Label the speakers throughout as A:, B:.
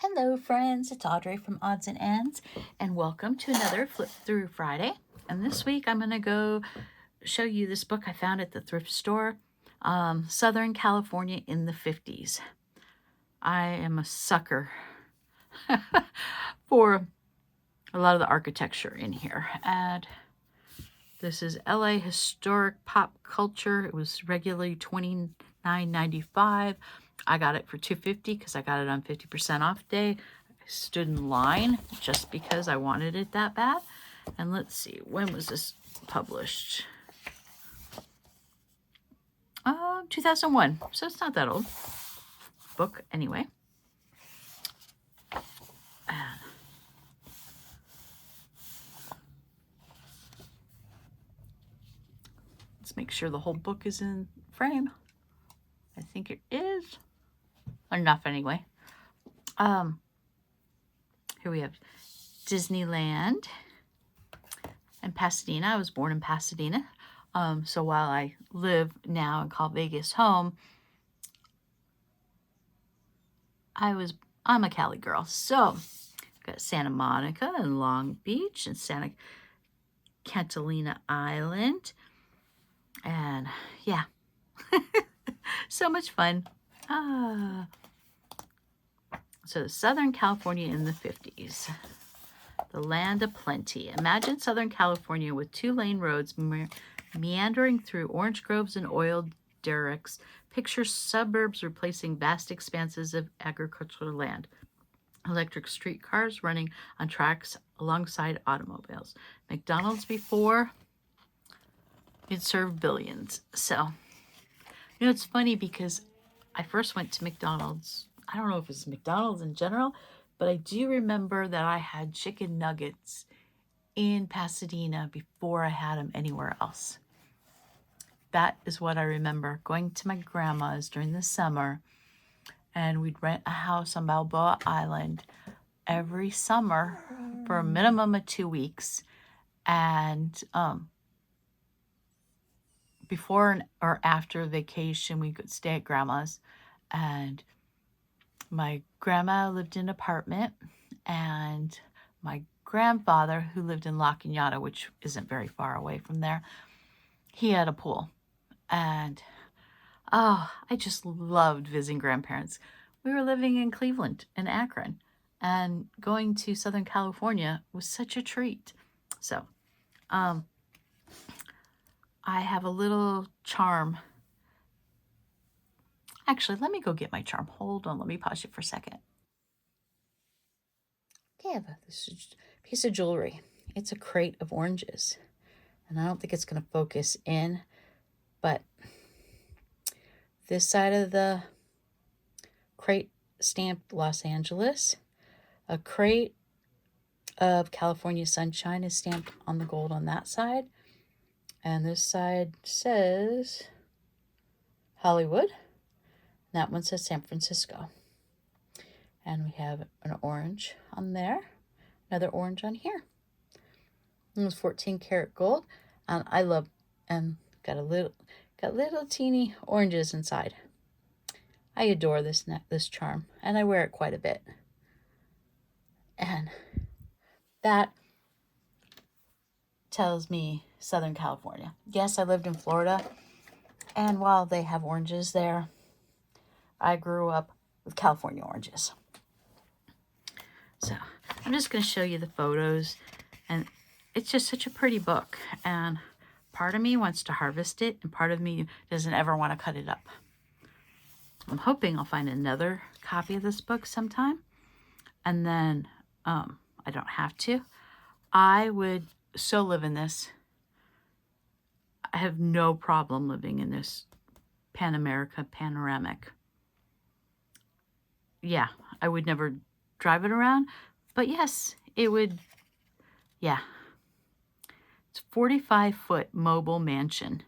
A: Hello friends, it's Audrey from Odds and Ends, and welcome to another Flip Through Friday. And this week I'm going to go show you this book I found at the thrift store, Southern California in the 50s. I am a sucker for a lot of the architecture in here. And this is LA Historic Pop Culture. It was regularly $29.95. I got it for $2.50 because I got it on 50% off day. I stood in line just because I wanted it that bad. And let's see, when was this published? 2001. So it's not that old. Book anyway. Let's make sure the whole book is in frame. I think it is. Enough anyway. Here we have Disneyland and Pasadena. I was born in Pasadena. So while I live now and call Vegas home, I'm a Cali girl. So got Santa Monica and Long Beach and Santa Catalina Island. And yeah, so much fun. So Southern California in the 50s. The land of plenty. Imagine Southern California with 2-lane roads meandering through orange groves and oil derricks. Picture suburbs replacing vast expanses of agricultural land. Electric streetcars running on tracks alongside automobiles. McDonald's before it served billions. So, it's funny because I first went to McDonald's. I don't know if it's McDonald's in general, but I do remember that I had chicken nuggets in Pasadena before I had them anywhere else. That is what I remember, going to my grandma's during the summer, and we'd rent a house on Balboa Island every summer for a minimum of 2 weeks. And before or after vacation, we could stay at grandma's. And my grandma lived in an apartment, and my grandfather, who lived in La Cañada, which isn't very far away from there, he had a pool. And I just loved visiting grandparents. We were living in Cleveland and Akron, and going to Southern California was such a treat. So I have a little charm. Actually, let me go get my charm. Hold on, let me pause it for a second. Okay, I have this piece of jewelry. It's a crate of oranges. And I don't think it's going to focus in, but this side of the crate stamped Los Angeles. A crate of California Sunshine is stamped on the gold on that side. And this side says Hollywood. That one says San Francisco. And we have an orange on there, another orange on here. It was 14 karat gold, and I love, and got little teeny oranges inside. I adore this charm, and I wear it quite a bit. And that tells me Southern California. Yes, I lived in Florida, and while they have oranges there, I grew up with California oranges. So I'm just going to show you the photos, and it's just such a pretty book, and part of me wants to harvest it, and part of me doesn't ever want to cut it up. I'm hoping I'll find another copy of this book sometime, and then I don't have to. I would so live in this. I have no problem living in this Pan America panoramic. Yeah, I would never drive it around, but yes, it would. Yeah, it's 45-foot mobile mansion.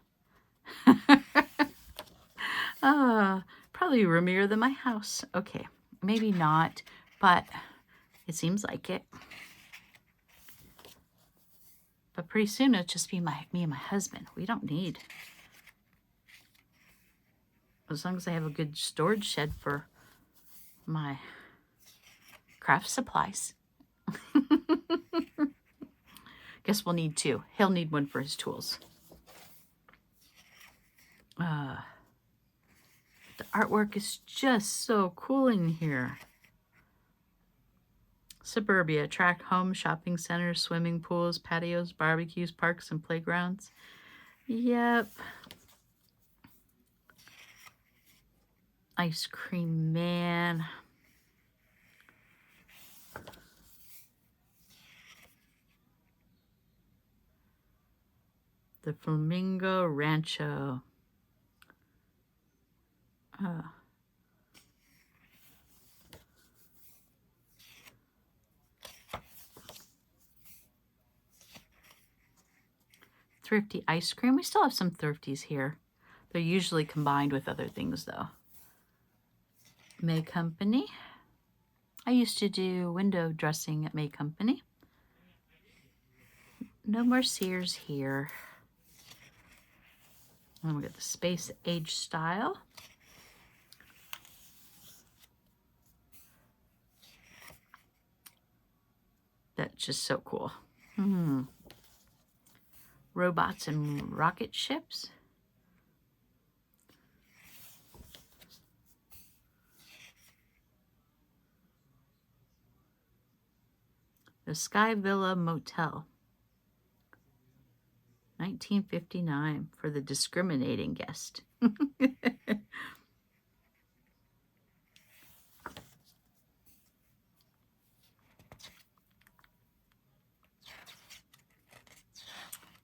A: Probably roomier than my house. Okay, maybe not, but it seems like it. But pretty soon it'll just be me and my husband. We don't need, as long as I have a good storage shed for my craft supplies. Guess we'll need two. He'll need one for his tools. The artwork is just so cool in here. Suburbia, track, home, shopping centers, swimming pools, patios, barbecues, parks, and playgrounds. Yep. Ice cream man. The Flamingo Rancho. Thrifty ice cream. We still have some Thrifties here. They're usually combined with other things, though. May Company. I used to do window dressing at May Company. No more Sears here. And we got the Space Age Style. That's just so cool. Robots and rocket ships. The Sky Villa Motel. 1959 for the discriminating guest.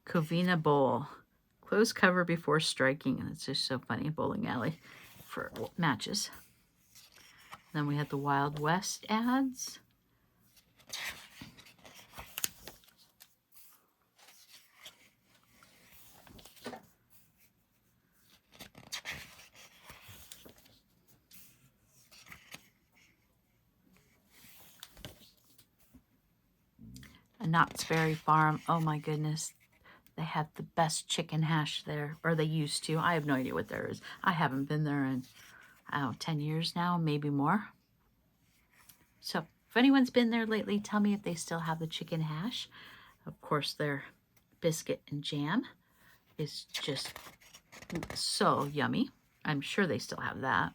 A: Covina Bowl. Close cover before striking. And it's just so funny. Bowling alley for matches. Then we had the Wild West ads. A Knott's Berry Farm. Oh my goodness. They have the best chicken hash there, or they used to. I have no idea what there is. I haven't been there in, I don't know, 10 years now, maybe more. So if anyone's been there lately, tell me if they still have the chicken hash. Of course, their biscuit and jam is just so yummy. I'm sure they still have that.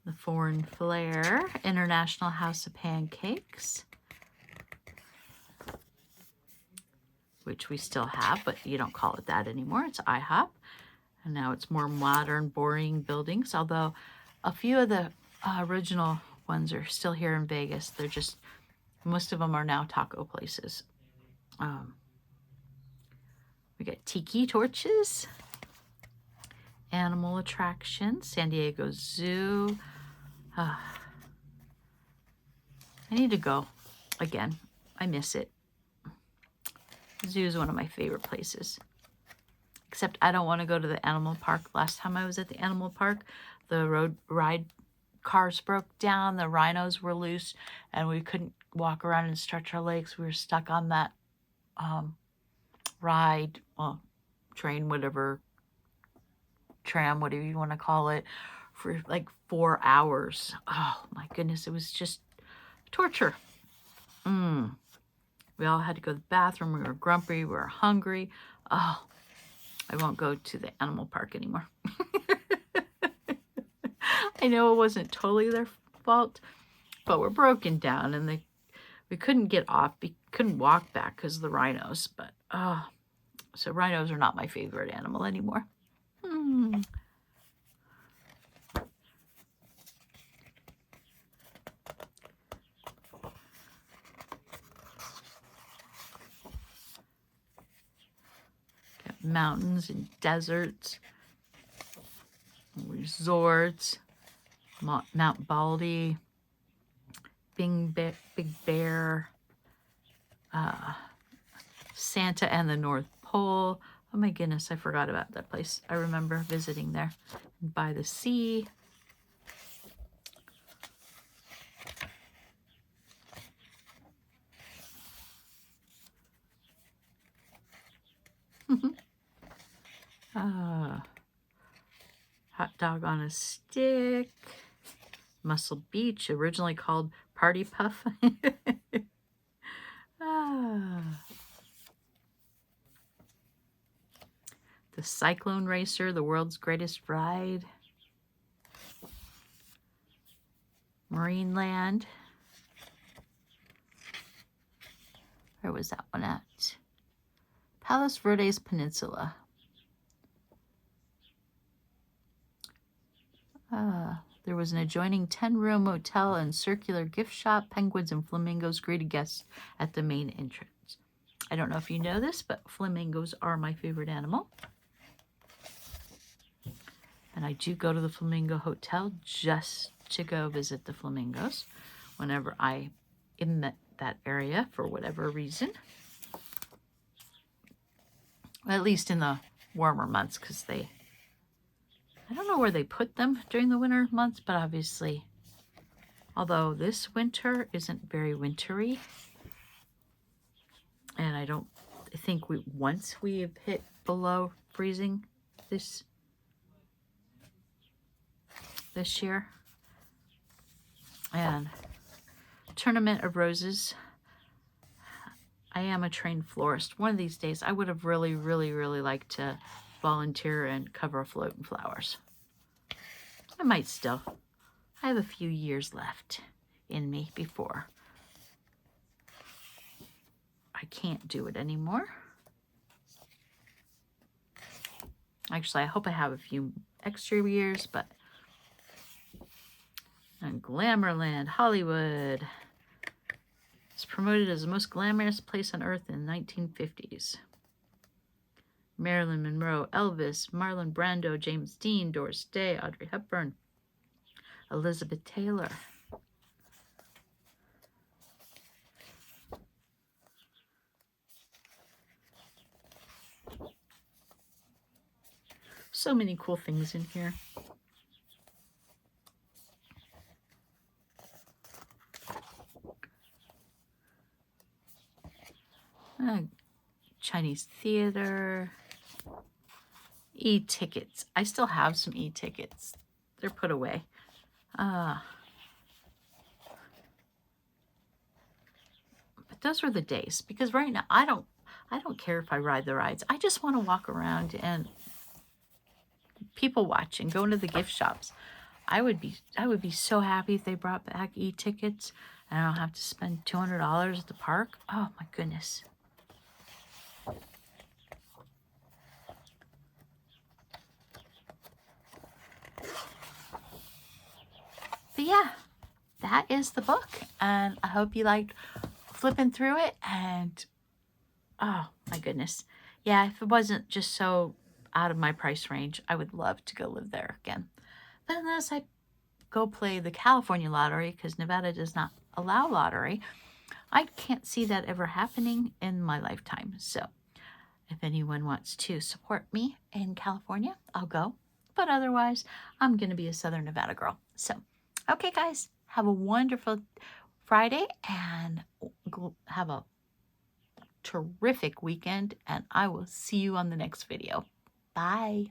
A: The Foreign Flair, International House of Pancakes, which we still have, but you don't call it that anymore. It's IHOP. And now it's more modern, boring buildings, although a few of the original ones are still here in Vegas. They're just, most of them are now taco places. We got tiki torches, animal attractions, San Diego Zoo. I need to go again. I miss it. Zoo is one of my favorite places. Except I don't want to go to the animal park. Last time I was at the animal park, the road ride cars broke down, the rhinos were loose, and we couldn't walk around and stretch our legs. We were stuck on that ride, well, train, whatever, tram, whatever you want to call it, for like 4 hours. Oh my goodness, it was just torture. We all had to go to the bathroom. We were grumpy. We were hungry. Oh, I won't go to the animal park anymore. I know it wasn't totally their fault, but we're broken down, and we couldn't get off. We couldn't walk back because of the rhinos. But so rhinos are not my favorite animal anymore. Mountains and deserts, resorts, Mount Baldy, Big Bear, Santa and the North Pole. Oh my goodness, I forgot about that place. I remember visiting there. By the sea. Hot dog on a stick. Muscle Beach, originally called Party Puff. The Cyclone Racer, the world's greatest ride. Marineland. Where was that one at? Palos Verdes Peninsula. There was an adjoining 10-room motel and circular gift shop. Penguins and flamingos greeted guests at the main entrance. I don't know if you know this, but flamingos are my favorite animal. And I do go to the Flamingo Hotel just to go visit the flamingos whenever I'm in that area for whatever reason. At least in the warmer months, because I don't know where they put them during the winter months, but obviously, although this winter isn't very wintry, and I think once we have hit below freezing this year. And Tournament of Roses. I am a trained florist. One of these days, I would have really, really, really liked to volunteer and cover a float in flowers. I might still. I have a few years left in me before I can't do it anymore. Actually, I hope I have a few extra years, but and Glamourland, Hollywood. It's promoted as the most glamorous place on earth in the 1950s. Marilyn Monroe, Elvis, Marlon Brando, James Dean, Doris Day, Audrey Hepburn, Elizabeth Taylor. So many cool things in here. Chinese theater. E-tickets. I still have some e-tickets. They're put away. But those were the days, because right now I don't care if I ride the rides. I just want to walk around and people watch and go into the gift shops. I would be so happy if they brought back e-tickets and I don't have to spend $200 at the park. Oh my goodness. But yeah, that is the book, and I hope you liked flipping through it. And oh my goodness, yeah, if it wasn't just so out of my price range, I would love to go live there again. But unless I go play the California lottery, because Nevada does not allow lottery, I can't see that ever happening in my lifetime. So if anyone wants to support me in California, I'll go. But otherwise, I'm going to be a Southern Nevada girl. So, okay, guys, have a wonderful Friday and have a terrific weekend. And I will see you on the next video. Bye.